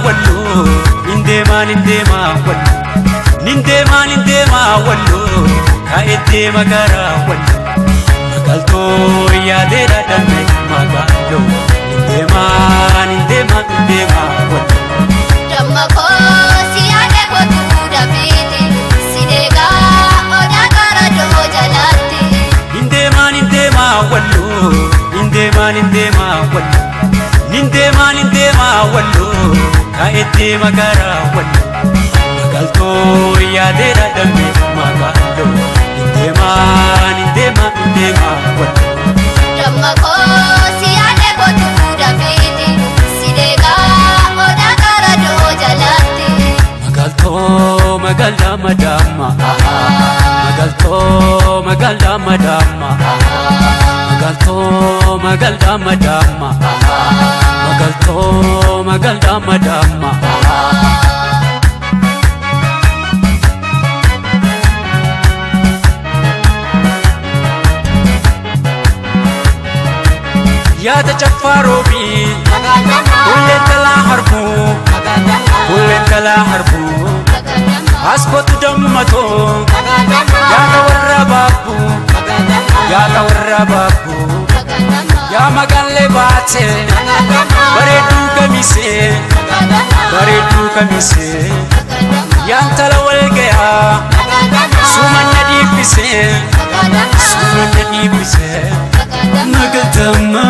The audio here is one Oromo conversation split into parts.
wallo nindema wallo nindema wallo kaete magara wallo magalto yaadera danne magallo nindema wallo damma ko siyaade ko tuuda beeti sidega oda gara do jalatti nindema wallo nindema wallo nindema wallo kaete magara wallo magalto yaadera danne magallo nindema wallo damma ko siyaade ko tuuda beeti sidega oda gara do jalatti magalto magalla madama magalto magalla madama magalto magalla madama magalto magalla madama ya tachafarobi kala harbu asbatu dammato ya tawarra babu ya magalle baate bareedu kamise ya tala walgaya sumanna dibise magaltama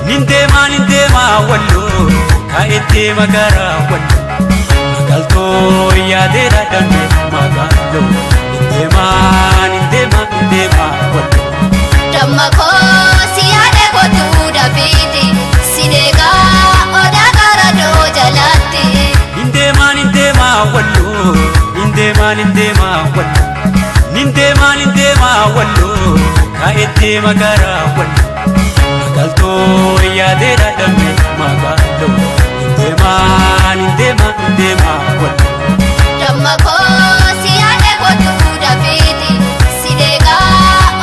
nindema wallo kaete magara wallo magalto yaadera danne magallo nindema wallo damma ko siyaade ko tuuda beeti sidega oda gara do jalatti nindema wallo nindema wallo kaete magara wallo magalto yaadera danne magallo nindema wallo damma ko siyaade ko tuuda beeti sidega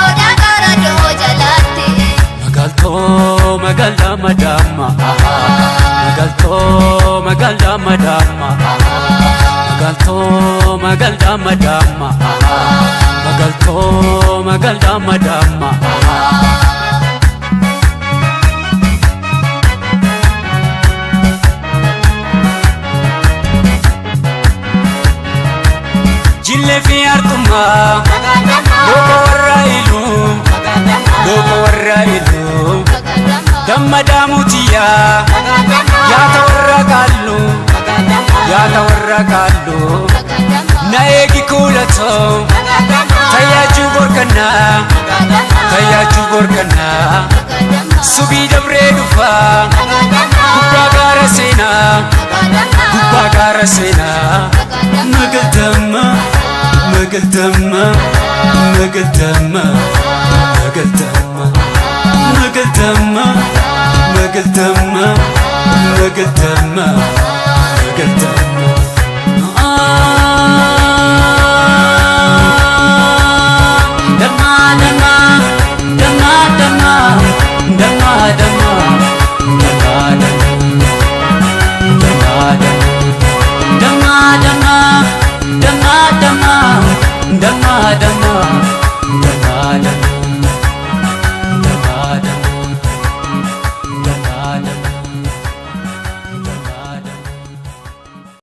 oda gara do jalatti magalto magalla madama magalto magalla madama magalto magalla madama magalto magalla madama jille fi artuma loko warra ilu damma damutiya ya tawarra kallu na egi kulato tayaju borkana subi dabre dufa gubba gara sena magaltama dama damma damma